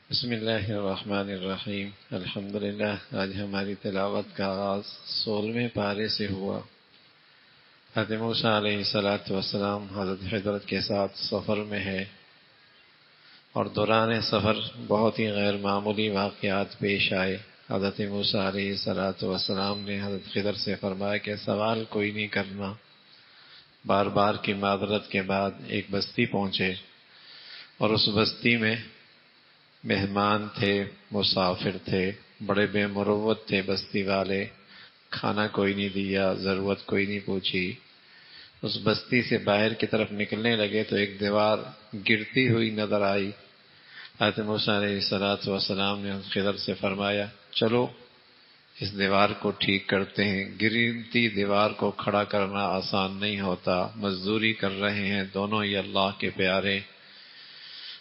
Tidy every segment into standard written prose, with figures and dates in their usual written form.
بسم اللہ الرحمن الرحیم الحمدللہ۔ آج ہماری تلاوت کا آغاز 16ویں پارے سے ہوا۔ حضرت موسیٰ علیہ السلام حضرت حضرت کے ساتھ سفر میں ہے اور دوران سفر بہت ہی غیر معمولی واقعات پیش آئے۔ حضرت موسیٰ علیہ السلام نے حضرت خضر سے فرمایا کہ سوال کوئی نہیں کرنا۔ بار بار کی معذرت کے بعد ایک بستی پہنچے اور اس بستی میں مہمان تھے، مسافر تھے، بڑے بے مروت تھے بستی والے۔ کھانا کوئی نہیں دیا، ضرورت کوئی نہیں پوچھی۔ اس بستی سے باہر کی طرف نکلنے لگے تو ایک دیوار گرتی ہوئی نظر آئی۔ حضرت موسیٰ علیہ السلام نے خضر سے فرمایا چلو اس دیوار کو ٹھیک کرتے ہیں۔ گرتی دیوار کو کھڑا کرنا آسان نہیں ہوتا، مزدوری کر رہے ہیں دونوں ہی اللہ کے پیارے۔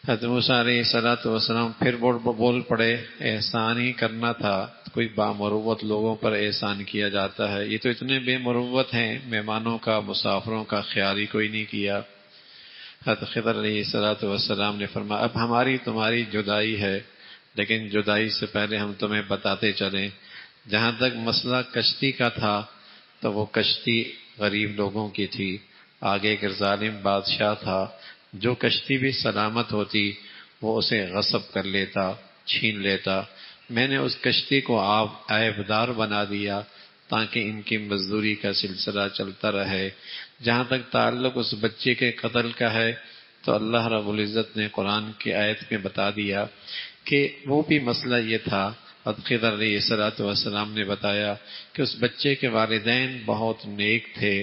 حضرت موسیٰ علیہ السلام پھر بول پڑے احسان ہی کرنا تھا، کوئی بامروت لوگوں پر احسان کیا جاتا ہے، یہ تو اتنے بے مروت ہیں، مہمانوں کا مسافروں کا خیال ہی کوئی نہیں کیا۔ حضرت خضر علیہ السلام نے فرمایا اب ہماری تمہاری جدائی ہے، لیکن جدائی سے پہلے ہم تمہیں بتاتے چلیں، جہاں تک مسئلہ کشتی کا تھا تو وہ کشتی غریب لوگوں کی تھی، آگے ایک ظالم بادشاہ تھا، جو کشتی بھی سلامت ہوتی وہ اسے غصب کر لیتا، چھین لیتا۔ میں نے اس کشتی کو عیبدار بنا دیا تاکہ ان کی مزدوری کا سلسلہ چلتا رہے۔ جہاں تک تعلق اس بچے کے قتل کا ہے تو اللہ رب العزت نے قرآن کی آیت میں بتا دیا کہ وہ بھی مسئلہ یہ تھا۔ حضرت خضر علیہ السلام نے بتایا کہ اس بچے کے والدین بہت نیک تھے،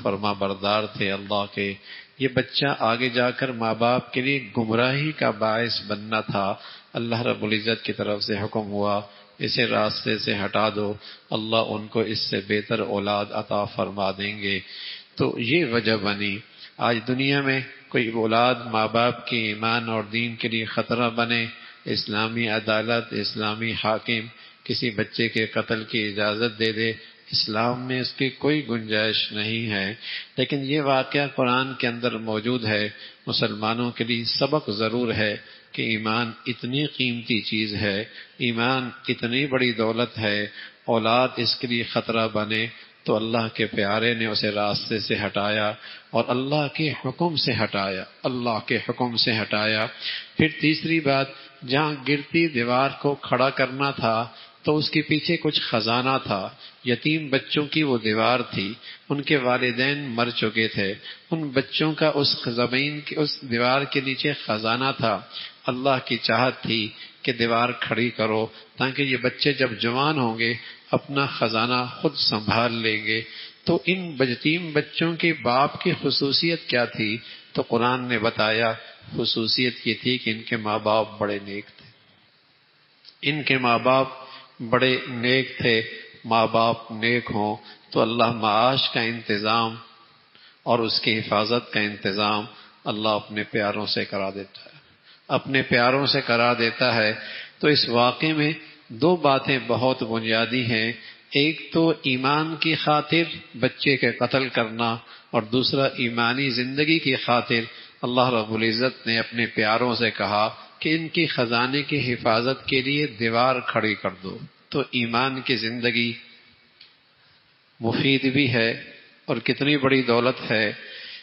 فرما بردار تھے اللہ کے۔ یہ بچہ آگے جا کر ماں باپ کے لیے گمراہی کا باعث بننا تھا۔ اللہ رب العزت کی طرف سے حکم ہوا اسے راستے سے ہٹا دو، اللہ ان کو اس سے بہتر اولاد عطا فرما دیں گے۔ تو یہ وجہ بنی آج دنیا میں کوئی اولاد ماں باپ کے ایمان اور دین کے لیے خطرہ بنے، اسلامی عدالت، اسلامی حاکم کسی بچے کے قتل کی اجازت دے دے، اسلام میں اس کی کوئی گنجائش نہیں ہے۔ لیکن یہ واقعہ قرآن کے اندر موجود ہے، مسلمانوں کے لیے سبق ضرور ہے کہ ایمان اتنی قیمتی چیز ہے، ایمان اتنی بڑی دولت ہے، اولاد اس کے لیے خطرہ بنے تو اللہ کے پیارے نے اسے راستے سے ہٹایا اور اللہ کے حکم سے ہٹایا، اللہ کے حکم سے ہٹایا۔ پھر تیسری بات، جہاں گرتی دیوار کو کھڑا کرنا تھا تو اس کے پیچھے کچھ خزانہ تھا، یتیم بچوں کی وہ دیوار تھی، ان کے والدین مر چکے تھے، ان بچوں کا اس زمین کی اس دیوار کے نیچے خزانہ تھا۔ اللہ کی چاہت تھی کہ دیوار کھڑی کرو تاکہ یہ بچے جب جوان ہوں گے اپنا خزانہ خود سنبھال لیں گے۔ تو ان یتیم بچوں کے باپ کی خصوصیت کیا تھی؟ تو قرآن نے بتایا خصوصیت یہ تھی کہ ان کے ماں باپ بڑے نیک تھے، ان کے ماں باپ بڑے نیک تھے۔ ماں باپ نیک ہوں تو اللہ معاش کا انتظام اور اس کی حفاظت کا انتظام اللہ اپنے پیاروں سے کرا دیتا ہے، اپنے پیاروں سے کرا دیتا ہے۔ تو اس واقعے میں دو باتیں بہت بنیادی ہیں، ایک تو ایمان کی خاطر بچے کے قتل کرنا اور دوسرا ایمانی زندگی کی خاطر اللہ رب العزت نے اپنے پیاروں سے کہا کہ ان کی خزانے کی حفاظت کے لیے دیوار کھڑی کر دو۔ تو ایمان کی زندگی مفید بھی ہے اور کتنی بڑی دولت ہے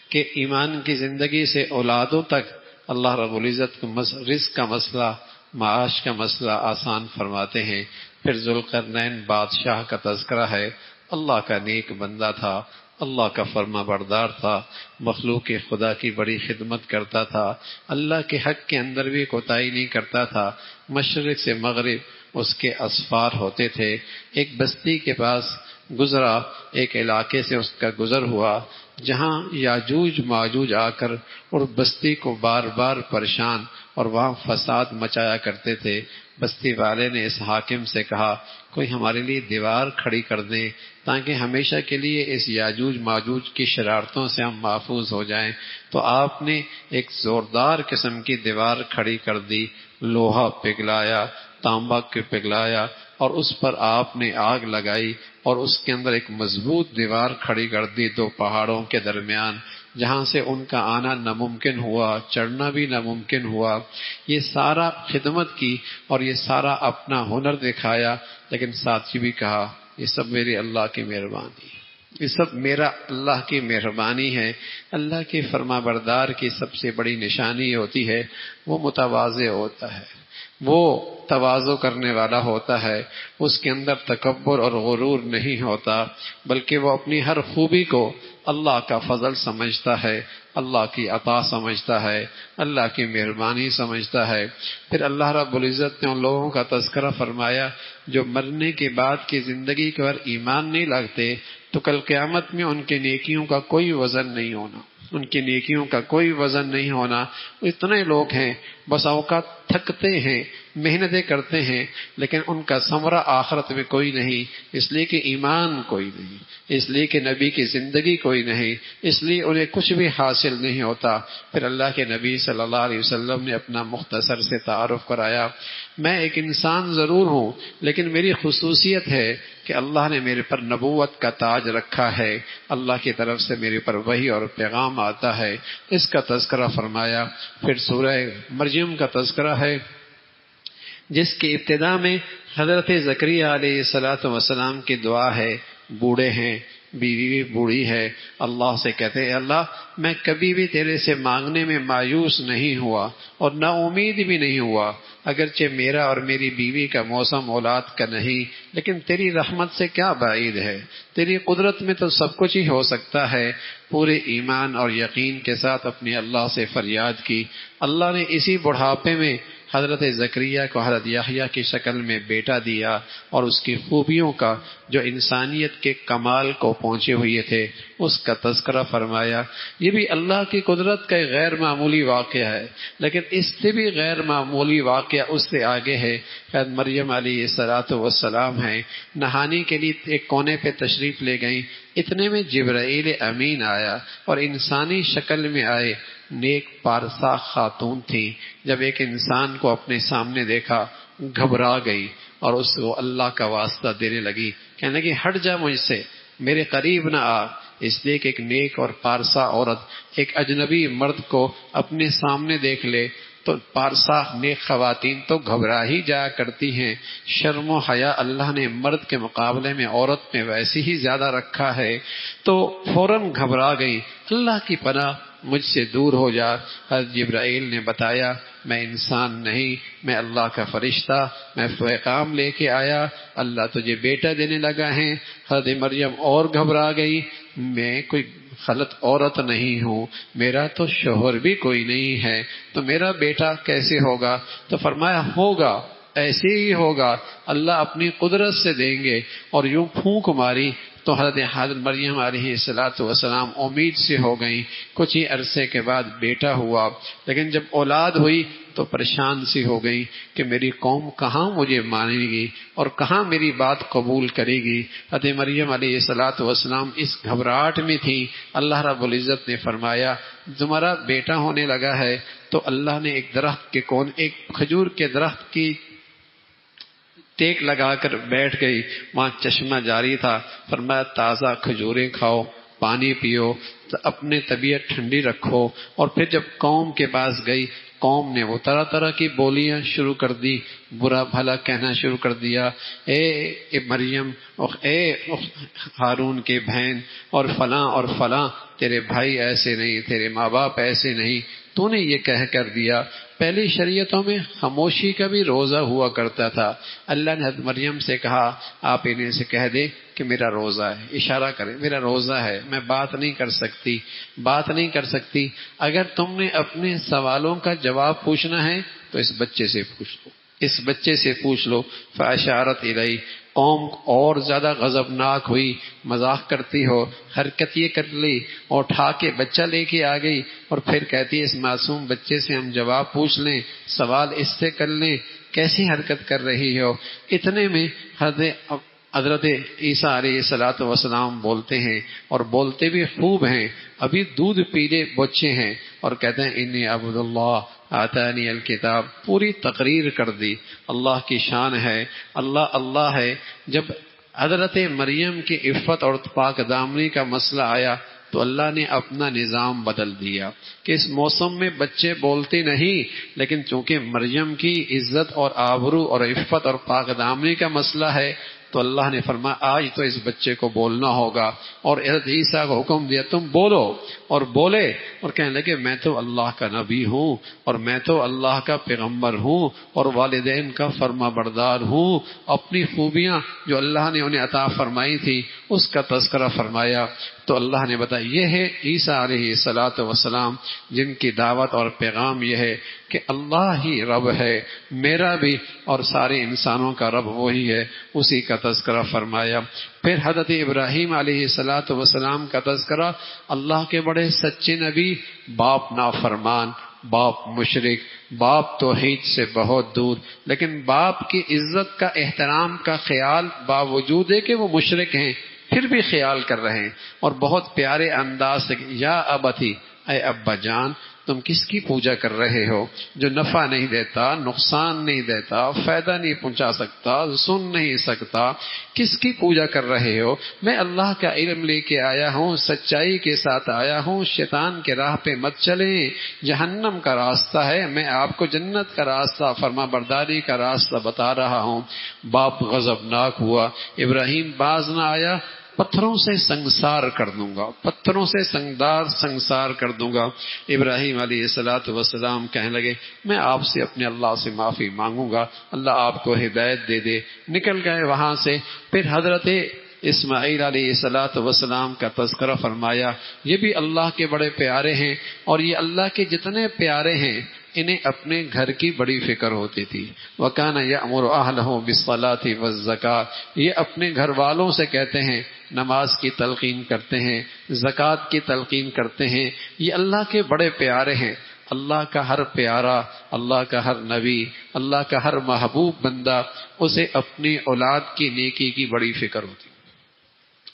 کہ ایمان کی زندگی سے اولادوں تک اللہ رب العزت رزق کا مسئلہ، معاش کا مسئلہ آسان فرماتے ہیں۔ پھر ذوالقرنین بادشاہ کا تذکرہ ہے، اللہ کا نیک بندہ تھا، اللہ کا فرما بردار تھا، مخلوق خدا کی بڑی خدمت کرتا تھا، اللہ کے حق کے اندر بھی کوتاہی نہیں کرتا تھا۔ مشرق سے مغرب اس کے اسفار ہوتے تھے۔ ایک بستی کے پاس گزرا، ایک علاقے سے اس کا گزر ہوا جہاں یاجوج ماجوج آ کر اور بستی کو بار بار پریشان اور وہاں فساد مچایا کرتے تھے۔ بستی والے نے اس حاکم سے کہا کوئی ہمارے لیے دیوار کھڑی کر دیں تاکہ ہمیشہ کے لیے اس یاجوج ماجوج کی شرارتوں سے ہم محفوظ ہو جائیں۔ تو آپ نے ایک زوردار قسم کی دیوار کھڑی کر دی، لوہا پگھلایا، تانبا کے پگھلایا اور اس پر آپ نے آگ لگائی اور اس کے اندر ایک مضبوط دیوار کھڑی کر دی دو پہاڑوں کے درمیان۔ جہاں سے ان کا آنا ناممکن ہوا، چڑھنا بھی ناممکن ہوا، یہ سارا خدمت کی اور یہ سارا اپنا ہنر دکھایا، لیکن ساتھ یہ بھی کہا یہ سب میرے اللہ کی مہربانی ہے، یہ سب میرا اللہ کی مہربانی ہے۔ اللہ کے فرما بردار کی سب سے بڑی نشانی ہوتی ہے وہ متواضع ہوتا ہے، وہ تواضع کرنے والا ہوتا ہے، اس کے اندر تکبر اور غرور نہیں ہوتا، بلکہ وہ اپنی ہر خوبی کو اللہ کا فضل سمجھتا ہے، اللہ کی عطا سمجھتا ہے، اللہ کی مہربانی سمجھتا ہے۔ پھر اللہ رب العزت نے ان لوگوں کا تذکرہ فرمایا جو مرنے کے بعد کی زندگی پر ایمان نہیں لاتے تو کل قیامت میں ان کے نیکیوں کا کوئی وزن نہیں ہونا، ان کی نیکیوں کا کوئی وزن نہیں ہونا۔ اتنے لوگ ہیں بس اوقات تھکتے ہیں، محنتیں کرتے ہیں، لیکن ان کا ثمرہ آخرت میں کوئی نہیں، اس لیے کہ ایمان کوئی نہیں، اس لیے کہ نبی کی زندگی کوئی نہیں، اس لیے انہیں کچھ بھی حاصل نہیں ہوتا۔ پھر اللہ کے نبی صلی اللہ علیہ وسلم نے اپنا مختصر سے تعارف کرایا، میں ایک انسان ضرور ہوں لیکن میری خصوصیت ہے کہ اللہ نے میرے پر نبوت کا تاج رکھا ہے، اللہ کی طرف سے میرے پر وحی اور پیغام آتا ہے، اس کا تذکرہ فرمایا۔ پھر سورہ مریم کا تذکرہ ہے جس کی ابتدا میں حضرت زکریہ علیہ السلام کی دعا ہے، بوڑھے ہیں، بیوی بھی بوڑھی ہے، اللہ سے کہتے ہیں اللہ میں کبھی بھی تیرے سے مانگنے میں مایوس نہیں ہوا اور نا امید بھی نہیں ہوا، اگرچہ میرا اور میری بیوی کا موسم اولاد کا نہیں، لیکن تیری رحمت سے کیا بعید ہے، تیری قدرت میں تو سب کچھ ہی ہو سکتا ہے۔ پورے ایمان اور یقین کے ساتھ اپنے اللہ سے فریاد کی، اللہ نے اسی بڑھاپے میں حضرت زکریا کو حضرت یحییٰ کی شکل میں بیٹا دیا اور اس کی خوبیوں کا جو انسانیت کے کمال کو پہنچے ہوئے تھے اس کا تذکرہ فرمایا۔ یہ بھی اللہ کی قدرت کا ایک غیر معمولی واقعہ ہے، لیکن اس سے بھی غیر معمولی واقعہ اس سے آگے ہے۔ حضرت مریم علیہ السلام ہیں، نہانے کے لیے ایک کونے پہ تشریف لے گئیں، اتنے میں جبرائیل امین آیا اور انسانی شکل میں آئے، نیک پارسا خاتون تھی، جب ایک انسان کو اپنے سامنے دیکھا گھبرا گئی اور اس کو اللہ کا واسطہ دینے لگی، کہنے لگی ہٹ جا مجھ سے، میرے قریب نہ آ، اس لیے کہ ایک نیک اور پارسا عورت ایک اجنبی مرد کو اپنے سامنے دیکھ لے تو پارسا نیک خواتین تو گھبرا ہی جایا کرتی ہیں۔ شرم و حیا اللہ نے مرد کے مقابلے میں عورت میں ویسے ہی زیادہ رکھا ہے، تو فوراً گھبرا گئی، اللہ کی پناہ مجھ سے دور ہو جا۔ حضرت جبرائیل نے بتایا میں انسان نہیں، میں اللہ کا فرشتہ، میں پیغام لے کے آیا، اللہ تجھے بیٹا دینے لگا ہے۔ حضرت مریم اور گھبرا گئی، میں کوئی غلط عورت نہیں ہوں، میرا تو شوہر بھی کوئی نہیں ہے، تو میرا بیٹا کیسے ہوگا؟ تو فرمایا ہوگا، ایسے ہی ہوگا، اللہ اپنی قدرت سے دیں گے۔ اور یوں پھونک ماری تو حضرت مریم علیہ السلام امید سے ہو گئیں، کچھ ہی عرصے کے بعد بیٹا ہوا، لیکن جب اولاد ہوئی تو پریشان سی ہو گئی کہ میری قوم کہاں مجھے مانے گی اور کہاں میری بات قبول کرے گی۔ حضرت مریم علیہ السلام اس گھبراہٹ میں تھی، اللہ رب العزت نے فرمایا تمہارا بیٹا ہونے لگا ہے، تو اللہ نے ایک درخت کے ایک کھجور کے درخت کی ٹیک لگا کر بیٹھ گئی، وہاں چشمہ جاری تھا، فرمایا تازہ کھجوریں کھاؤ، پانی پیو، اپنے طبیعت ٹھنڈی رکھو۔ اور پھر جب قوم کے پاس گئی، قوم نے وہ طرح طرح کی بولیاں شروع کر دی، برا بھلا کہنا شروع کر دیا، اے مریم، اے ہارون کی بہن، اور فلاں تیرے بھائی ایسے نہیں، تیرے ماں باپ ایسے نہیں، تو نے یہ کہہ کر دیا۔ پہلی شریعتوں میں خاموشی کا بھی روزہ ہوا کرتا تھا، اللہ نے حضرت مریم سے کہا آپ انہیں سے کہہ دیں کہ میرا روزہ ہے، اشارہ کریں میرا روزہ ہے، میں بات نہیں کر سکتی، اگر تم نے اپنے سوالوں کا جواب پوچھنا ہے تو اس بچے سے پوچھ لو، فاشارت الیہ، قوم اور زیادہ غضبناک ہوئی، مذاق کرتی ہو، حرکت یہ کر لی اور اٹھا کے بچہ لے کے آ گئی، اور پھر کہتی ہے اس معصوم بچے سے ہم جواب پوچھ لیں، سوال اس سے کر لیں، کیسی حرکت کر رہی ہو۔ اتنے میں حضرت عیسیٰ علیہ السلام بولتے ہیں اور بولتے بھی خوب ہیں، ابھی دودھ پیلے بچے ہیں، اور کہتے ہیں انی عبد اللہ آتانی الکتاب، پوری تقریر کر دی، اللہ کی شان ہے، اللہ ہے۔ جب حضرت مریم کی عفت اور پاک دامنی کا مسئلہ آیا تو اللہ نے اپنا نظام بدل دیا کہ اس موسم میں بچے بولتے نہیں، لیکن چونکہ مریم کی عزت اور آبرو اور عفت اور پاک دامنی کا مسئلہ ہے تو اللہ نے فرمایا آج تو اس بچے کو بولنا ہوگا، اور حضرت عیسیٰ کو حکم دیا تم بولو، اور بولے اور کہنے لگے میں تو اللہ کا نبی ہوں اور میں تو اللہ کا پیغمبر ہوں اور والدین کا فرما بردار ہوں۔ اپنی خوبیاں جو اللہ نے انہیں عطا فرمائی تھی اس کا تذکرہ فرمایا تو اللہ نے بتایا یہ ہے عیسیٰ علیہ الصلاۃ والسلام جن کی دعوت اور پیغام یہ ہے کہ اللہ ہی رب ہے، میرا بھی اور سارے انسانوں کا رب وہی ہے، اسی کا تذکرہ فرمایا۔ پھر حضرت ابراہیم علیہ الصلاۃ والسلام کا تذکرہ، اللہ کے بڑے سچے نبی، باپ نافرمان، باپ مشرک، باپ توحید سے بہت دور، لیکن باپ کی عزت کا احترام کا خیال باوجود ہے کہ وہ مشرک ہیں پھر بھی خیال کر رہے ہیں، اور بہت پیارے انداز سے یا ابتی، اے ابا جان تم کس کی پوجا کر رہے ہو جو نفع نہیں دیتا، نقصان نہیں دیتا، فائدہ نہیں پہنچا سکتا، سن نہیں سکتا، کس کی پوجا کر رہے ہو؟ میں اللہ کا علم لے کے آیا ہوں، سچائی کے ساتھ آیا ہوں، شیطان کے راہ پہ مت چلیں، جہنم کا راستہ ہے، میں آپ کو جنت کا راستہ، فرما برداری کا راستہ بتا رہا ہوں۔ باپ غضبناک ہوا، ابراہیم باز نہ آیا، پتھروں سے سنگسار کر دوں گا، پتھروں سے سنگسار کر دوں گا۔ ابراہیم علیہ الصلاۃ والسلام کہنے لگے میں آپ سے اپنے اللہ سے معافی مانگوں گا، اللہ آپ کو ہدایت دے دے۔ نکل گئے وہاں سے۔ پھر حضرت اسماعیل علیہ الصلاۃ والسلام کا تذکرہ فرمایا، یہ بھی اللہ کے بڑے پیارے ہیں، اور یہ اللہ کے جتنے پیارے ہیں انہیں اپنے گھر کی بڑی فکر ہوتی تھی۔ وَكَانَ يَأْمُرُ أَهْلَهُ بِالصَّلَاةِ وَالزَّكَاةِ، یہ اپنے گھر والوں سے کہتے ہیں، نماز کی تلقین کرتے ہیں، زکوٰۃ کی تلقین کرتے ہیں، یہ اللہ کے بڑے پیارے ہیں۔ اللہ کا ہر پیارا، اللہ کا ہر نبی، اللہ کا ہر محبوب بندہ، اسے اپنی اولاد کی نیکی کی بڑی فکر ہوتی،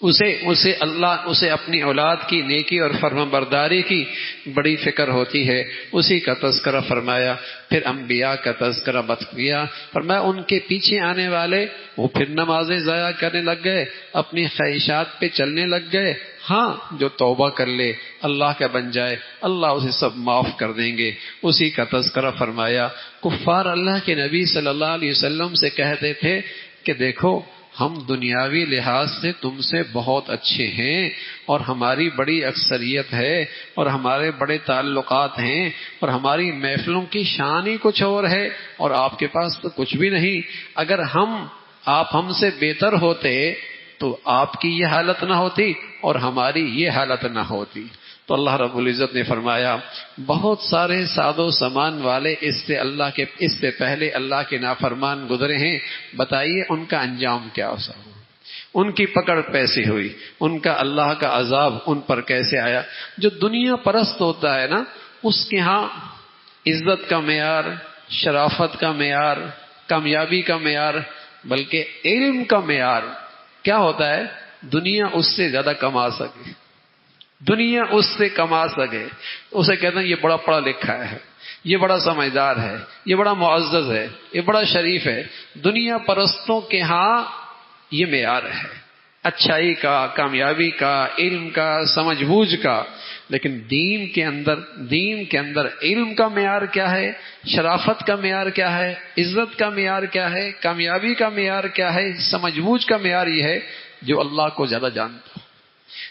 اسے اپنی اولاد کی نیکی اور فرما برداری کی بڑی فکر ہوتی ہے، اسی کا تذکرہ فرمایا۔ پھر انبیاء کا تذکرہ مت کیا، فرمایا ان کے پیچھے آنے والے وہ پھر نمازیں ضائع کرنے لگ گئے، اپنی خواہشات پہ چلنے لگ گئے۔ ہاں جو توبہ کر لے، اللہ کا بن جائے، اللہ اسے سب معاف کر دیں گے، اسی کا تذکرہ فرمایا۔ کفار اللہ کے نبی صلی اللہ علیہ وسلم سے کہتے تھے کہ دیکھو ہم دنیاوی لحاظ سے تم سے بہت اچھے ہیں اور ہماری بڑی اکثریت ہے اور ہمارے بڑے تعلقات ہیں اور ہماری محفلوں کی شان ہی کچھ اور ہے اور آپ کے پاس تو کچھ بھی نہیں، اگر آپ ہم سے بہتر ہوتے تو آپ کی یہ حالت نہ ہوتی اور ہماری یہ حالت نہ ہوتی۔ تو اللہ رب العزت نے فرمایا بہت سارے ساد و سامان والے اس سے پہلے اللہ کے نافرمان گزرے ہیں، بتائیے ان کا انجام کیا ہوا، ان کی پکڑ کیسی ہوئی، ان کا اللہ کا عذاب ان پر کیسے آیا۔ جو دنیا پرست ہوتا ہے نا، اس کے ہاں عزت کا معیار، شرافت کا معیار، کامیابی کا معیار، بلکہ علم کا معیار کیا ہوتا ہے؟ دنیا اس سے زیادہ کما سکے، دنیا اس سے کما سکے، اسے کہتے ہیں یہ بڑا پڑھا لکھا ہے، یہ بڑا سمجھدار ہے، یہ بڑا معزز ہے، یہ بڑا شریف ہے۔ دنیا پرستوں کے ہاں یہ معیار ہے اچھائی کا، کامیابی کا، علم کا، سمجھ بوجھ کا، لیکن دین کے اندر علم کا معیار کیا ہے، شرافت کا معیار کیا ہے، عزت کا معیار کیا ہے، کامیابی کا معیار کیا ہے، سمجھ بوجھ کا معیار یہ ہے جو اللہ کو زیادہ جانتا ہو،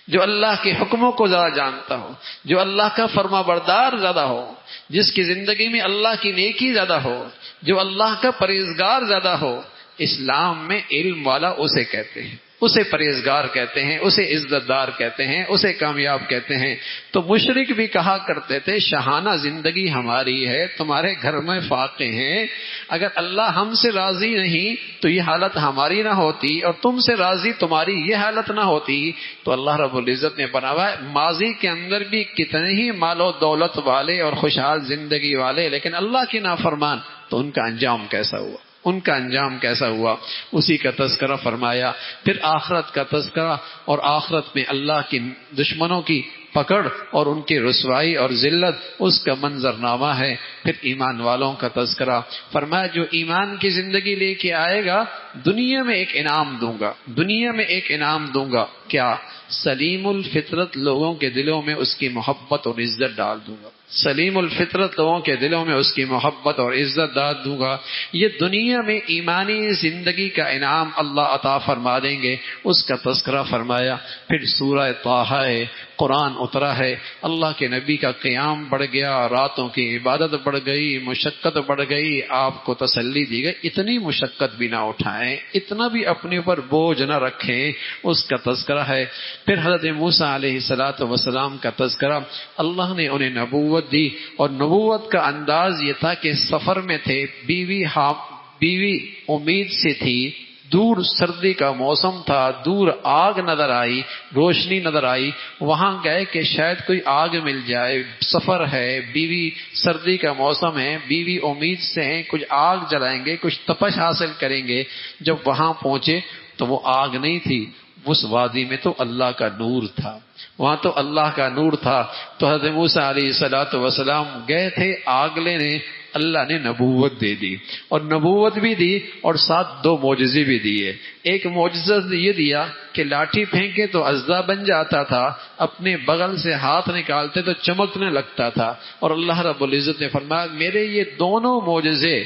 جو اللہ کے حکموں کو زیادہ جانتا ہو، جو اللہ کا فرما بردار زیادہ ہو، جس کی زندگی میں اللہ کی نیکی زیادہ ہو، جو اللہ کا پرہیزگار زیادہ ہو۔ اسلام میں علم والا اسے کہتے ہیں، اسے پرہیزگار کہتے ہیں، اسے عزت دار کہتے ہیں، اسے کامیاب کہتے ہیں۔ تو مشرک بھی کہا کرتے تھے شاہانہ زندگی ہماری ہے، تمہارے گھر میں فاقے ہیں، اگر اللہ ہم سے راضی نہیں تو یہ حالت ہماری نہ ہوتی، اور تم سے راضی تمہاری یہ حالت نہ ہوتی۔ تو اللہ رب العزت نے بناوا ہے ماضی کے اندر بھی کتنے ہی مال و دولت والے اور خوشحال زندگی والے، لیکن اللہ کی نافرمان، تو ان کا انجام کیسا ہوا، ان کا انجام کیسا ہوا، اسی کا تذکرہ فرمایا۔ پھر آخرت کا تذکرہ، اور آخرت میں اللہ کے دشمنوں کی پکڑ اور ان کی رسوائی اور ذلت اس کا منظرنامہ ہے۔ پھر ایمان والوں کا تذکرہ فرمایا جو ایمان کی زندگی لے کے آئے گا دنیا میں ایک انعام دوں گا، دنیا میں ایک انعام دوں گا، کیا؟ سلیم الفطرت لوگوں کے دلوں میں اس کی محبت اور عزت ڈال دوں گا، سلیم الفطرت لوگوں کے دلوں میں اس کی محبت اور عزت ڈال دوں گا۔ یہ دنیا میں ایمانی زندگی کا انعام اللہ عطا فرما دیں گے، اس کا تذکرہ فرمایا۔ پھر سورہ طٰہٰ ہے، قرآن اترا ہے، اللہ کے نبی کا قیام بڑھ گیا، راتوں کی عبادت بڑھ گئی، مشقت بڑھ گئی، آپ کو تسلی دی گئی اتنی مشقت بھی نہ اٹھائیں، اتنا بھی اپنے اوپر بوجھ نہ رکھیں، اس کا تذکرہ ہے۔ پھر حضرت موسیٰ علیہ السلام کا تذکرہ، اللہ نے انہیں نبوت دی، اور نبوت کا انداز یہ تھا کہ سفر میں تھے، بیوی امید سے تھی، دور سردی کا موسم تھا، دور آگ نظر آئی، روشنی نظر آئی، وہاں گئے کہ شاید کوئی آگ مل جائے، سفر ہے، بیوی سردی کا موسم ہے، بیوی امید سے ہیں کچھ آگ جلائیں گے، کچھ تپش حاصل کریں گے۔ جب وہاں پہنچے تو وہ آگ نہیں تھی، اس وادی میں تو اللہ کا نور تھا، وہاں تو اللہ کا نور تھا۔ تو حضرت موسیٰ علیہ السلام گئے تھے آگ لینے، اللہ نے نبوت دے دی، اور نبوت بھی دی اور ساتھ دو معجزے بھی دیے۔ ایک معجزہ یہ دیا کہ لاٹھی پھینکے تو اژدھا بن جاتا تھا، اپنے بغل سے ہاتھ نکالتے تو چمکنے لگتا تھا، اور اللہ رب العزت نے فرمایا میرے یہ دونوں معجزے،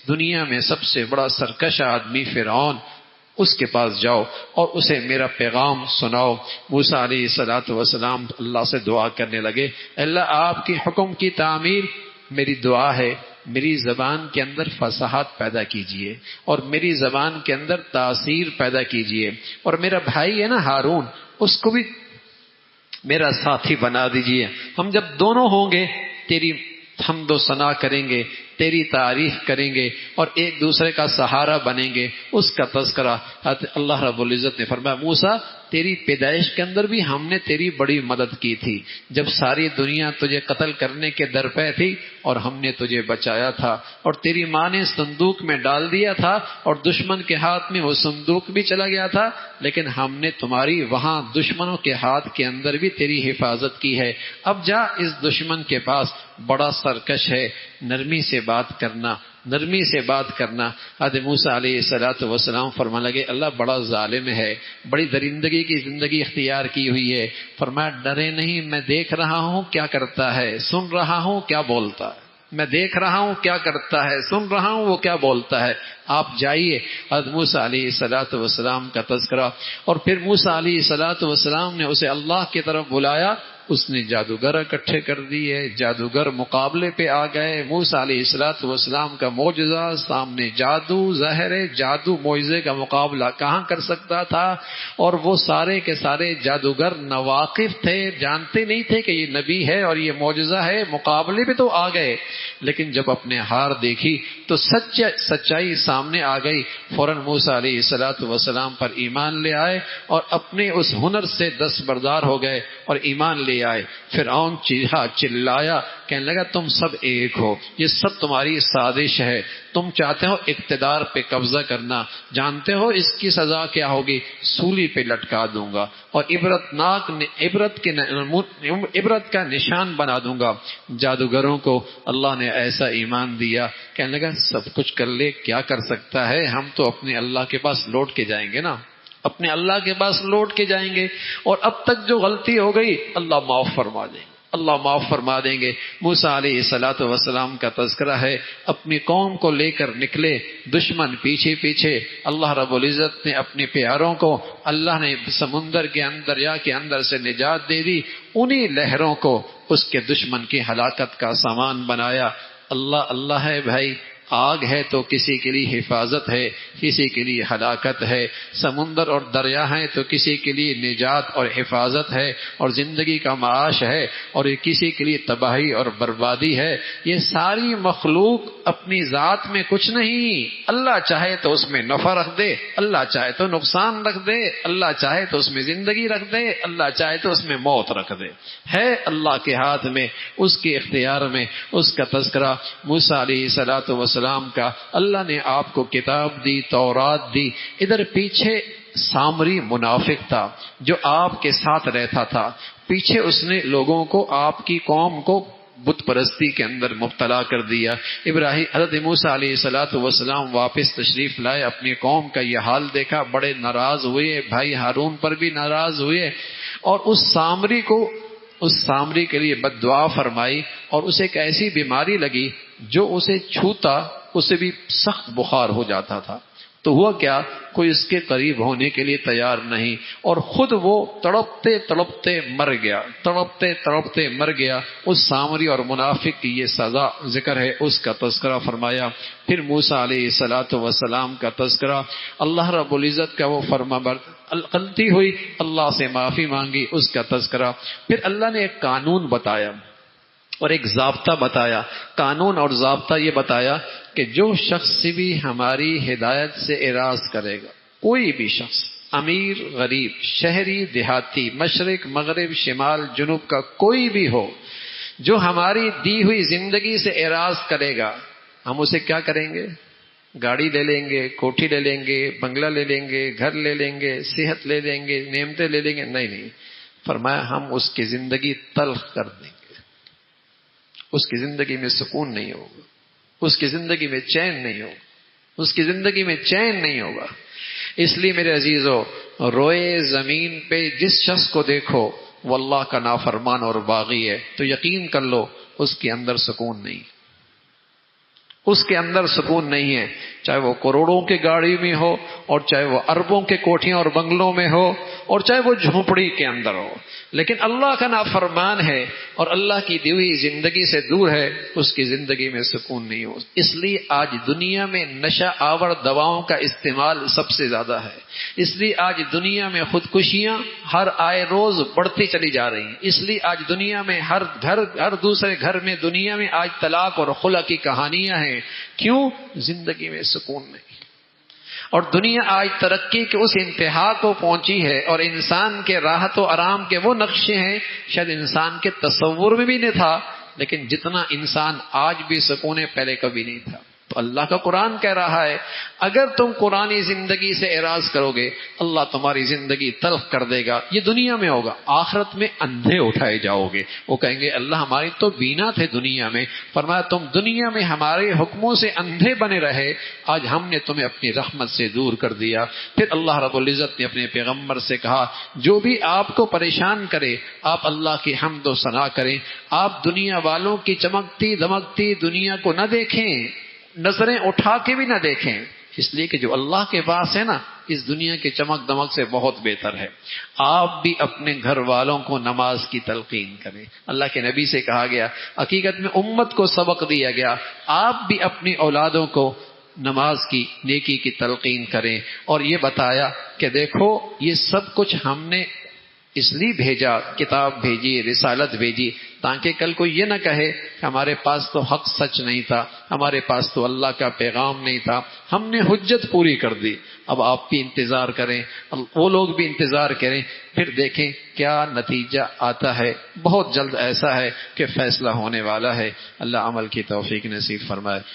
دنیا میں سب سے بڑا سرکش آدمی فرعون، اس کے پاس جاؤ اور اسے میرا پیغام سناؤ۔ موسیٰ علیہ السلام اللہ سے دعا کرنے لگے، اللہ آپ کی حکم کی تعمیر، میری دعا ہے میری زبان کے اندر فصاحت پیدا کیجئے، اور میری زبان کے اندر تاثیر پیدا کیجئے، اور میرا بھائی ہے نا ہارون، اس کو بھی میرا ساتھی بنا دیجئے، ہم جب دونوں ہوں گے تیری حمد و ثنا کریں گے، تیری تعریف کریں گے، اور ایک دوسرے کا سہارا بنیں گے۔ اس کا تذکرہ اللہ رب العزت نے فرمایا موسیٰ تیری پیدائش کے اندر بھی ہم نے تیری بڑی مدد کی تھی، جب ساری دنیا تجھے قتل کرنے کے درپے تھی اور ہم نے تجھے بچایا تھا، اور تیری ماں نے صندوق میں ڈال دیا تھا اور دشمن کے ہاتھ میں وہ صندوق بھی چلا گیا تھا، لیکن ہم نے تمہاری وہاں دشمنوں کے ہاتھ کے اندر بھی تیری حفاظت کی ہے۔ اب جا اس دشمن کے پاس، بڑا سرکش ہے، نرمی سے بات کرنا، نرمی سے بات کرنا۔ حضرت موسیٰ علیہ السلام فرمانے لگے اللہ بڑا ظالم ہے، بڑی درندگی کی زندگی اختیار کی ہوئی ہے۔ فرمایا ڈرے نہیں، میں دیکھ رہا ہوں کیا کرتا ہے، سن رہا ہوں کیا بولتا ہے، میں دیکھ رہا ہوں کیا کرتا ہے، سن رہا ہوں وہ کیا بولتا ہے، آپ جائیے۔ حضرت موسیٰ علیہ السلام کا تذکرہ، اور پھر موسیٰ علیہ السلام نے اسے اللہ کی طرف بلایا، اس نے جادوگر اکٹھے کر دیے، جادوگر مقابلے پہ آ گئے۔ موسیٰ علیہ السلام کا معجزہ سامنے، جادو ظاہر ہے، جادو معجزے کا مقابلہ کہاں کر سکتا تھا، اور وہ سارے کے سارے جادوگر ناواقف تھے، جانتے نہیں تھے کہ یہ نبی ہے اور یہ معجزہ ہے، مقابلے پہ تو آ گئے، لیکن جب اپنے ہار دیکھی تو سچائی سامنے آ گئی، فوراً موسیٰ علیہ السلام پر ایمان لے آئے اور اپنے اس ہنر سے دستبردار ہو گئے اور ایمان لے آئے۔ فرعون چیخا چلایا، کہنے لگا تم سب ایک ہو، یہ سب تمہاری سازش ہے، تم چاہتے ہو اقتدار پہ قبضہ کرنا، جانتے ہو اس کی سزا کیا ہوگی، سولی پہ لٹکا دوں گا اور عبرت کا نشان بنا دوں گا۔ جادوگروں کو اللہ نے ایسا ایمان دیا، کہنے لگا سب کچھ کر لے، کیا کر سکتا ہے، ہم تو اپنے اللہ کے پاس لوٹ کے جائیں گے نا، اپنے اللہ کے پاس لوٹ کے جائیں گے، اور اب تک جو غلطی ہو گئی اللہ معاف فرما دیں گے، اللہ معاف فرما دیں گے۔ موسیٰ علیہ السلام کا تذکرہ ہے، اپنی قوم کو لے کر نکلے، دشمن پیچھے پیچھے، اللہ رب العزت نے اپنے پیاروں کو، اللہ نے سمندر کے اندر، دریا کے اندر سے نجات دے دی، انہی لہروں کو اس کے دشمن کی ہلاکت کا سامان بنایا۔ اللہ اللہ ہے بھائی، آگ ہے تو کسی کے لیے حفاظت ہے، کسی کے لیے ہلاکت ہے، سمندر اور دریا ہے تو کسی کے لیے نجات اور حفاظت ہے اور زندگی کا معاش ہے، اور یہ کسی کے لیے تباہی اور بربادی ہے۔ یہ ساری مخلوق اپنی ذات میں کچھ نہیں، اللہ چاہے تو اس میں نفع رکھ دے، اللہ چاہے تو نقصان رکھ دے، اللہ چاہے تو اس میں زندگی رکھ دے، اللہ چاہے تو اس میں موت رکھ دے، ہے اللہ کے ہاتھ میں، اس کے اختیار میں۔ اس کا تذکرہ موسیٰ علیہ السلام کا، اللہ نے آپ کو کتاب دی، تورات دی، ادھر پیچھے سامری منافق تھا جو آپ کے ساتھ رہتا تھا، پیچھے اس نے لوگوں کو، آپ کی قوم کو بت پرستی کے اندر مبتلا کر دیا۔ حضرت موسیٰ علیہ السلام واپس تشریف لائے، اپنی قوم کا یہ حال دیکھا، بڑے ناراض ہوئے، بھائی ہارون پر بھی ناراض ہوئے، اور اس سامری کے لیے بد دعا فرمائی، اور اسے ایک ایسی بیماری لگی جو اسے چھوتا اسے بھی سخت بخار ہو جاتا تھا۔ تو ہوا کیا، کوئی اس کے قریب ہونے کے لیے تیار نہیں، اور خود وہ تڑپتے تڑپتے مر گیا۔ اس سامری اور منافق کی یہ سزا ذکر ہے، اس کا تذکرہ فرمایا۔ پھر موسیٰ علیہ السلام کا تذکرہ، اللہ رب العزت کا وہ غلطی ہوئی، اللہ سے معافی مانگی، اس کا تذکرہ۔ پھر اللہ نے ایک قانون بتایا اور ایک ضابطہ بتایا۔ قانون اور ضابطہ یہ بتایا کہ جو شخص بھی ہماری ہدایت سے اعراض کرے گا، کوئی بھی شخص، امیر غریب، شہری دیہاتی، مشرق مغرب شمال جنوب کا کوئی بھی ہو، جو ہماری دی ہوئی زندگی سے اعراض کرے گا، ہم اسے کیا کریں گے؟ گاڑی لے لیں گے، کوٹھی لے لیں گے، بنگلہ لے لیں گے، گھر لے لیں گے، صحت لے لیں گے، نعمتیں لے لیں گے؟ نہیں، فرمایا ہم اس کی زندگی تلخ کر دیں گے، اس کی زندگی میں سکون نہیں ہوگا، اس کی زندگی میں چین نہیں ہوگا، اس لیے میرے عزیزو، روئے زمین پہ جس شخص کو دیکھو وہ اللہ کا نافرمان اور باغی ہے، تو یقین کر لو اس کے اندر سکون نہیں ہے، چاہے وہ کروڑوں کی گاڑی میں ہو، اور چاہے وہ اربوں کے کوٹھیاں اور بنگلوں میں ہو، اور چاہے وہ جھونپڑی کے اندر ہو، لیکن اللہ کا نافرمان ہے اور اللہ کی دی ہوئی زندگی سے دور ہے، اس کی زندگی میں سکون نہیں ہو۔ اس لیے آج دنیا میں نشہ آور دواؤں کا استعمال سب سے زیادہ ہے، اس لیے آج دنیا میں خودکشیاں ہر آئے روز بڑھتی چلی جا رہی ہیں، اس لیے آج دنیا میں ہر دوسرے گھر میں دنیا میں آج طلاق اور خلع کی کہانیاں ہیں۔ کیوں؟ زندگی میں سکون نہیں۔ اور دنیا آج ترقی کے اس انتہا کو پہنچی ہے، اور انسان کے راحت و آرام کے وہ نقشے ہیں شاید انسان کے تصور میں بھی نہیں تھا، لیکن جتنا انسان آج بھی سکون ہے پہلے کبھی نہیں تھا۔ تو اللہ کا قرآن کہہ رہا ہے اگر تم قرآنی زندگی سے اعراض کرو گے، اللہ تمہاری زندگی تلخ کر دے گا۔ یہ دنیا میں ہوگا، آخرت میں اندھے اٹھائے جاؤ گے، وہ کہیں گے اللہ ہماری تو بینا تھے دنیا میں، فرمایا تم دنیا میں ہمارے حکموں سے اندھے بنے رہے، آج ہم نے تمہیں اپنی رحمت سے دور کر دیا۔ پھر اللہ رب العزت نے اپنے پیغمبر سے کہا جو بھی آپ کو پریشان کرے آپ اللہ کی حمد و ثنا کریں، آپ دنیا والوں کی چمکتی دمکتی دنیا کو نہ دیکھیں، نظریں اٹھا کے بھی نہ دیکھیں، اس لیے کہ جو اللہ کے پاس ہے نا اس دنیا کے چمک دمک سے بہت بہتر ہے۔ آپ بھی اپنے گھر والوں کو نماز کی تلقین کریں، اللہ کے نبی سے کہا گیا، حقیقت میں امت کو سبق دیا گیا، آپ بھی اپنی اولادوں کو نماز کی نیکی کی تلقین کریں، اور یہ بتایا کہ دیکھو یہ سب کچھ ہم نے اس لیے بھیجا، کتاب بھیجی، رسالت بھیجی، تاکہ کل کوئی یہ نہ کہے کہ ہمارے پاس تو حق سچ نہیں تھا، ہمارے پاس تو اللہ کا پیغام نہیں تھا، ہم نے حجت پوری کر دی۔ اب آپ بھی انتظار کریں، وہ لوگ بھی انتظار کریں، پھر دیکھیں کیا نتیجہ آتا ہے۔ بہت جلد ایسا ہے کہ فیصلہ ہونے والا ہے۔ اللہ عمل کی توفیق نصیب فرمائے۔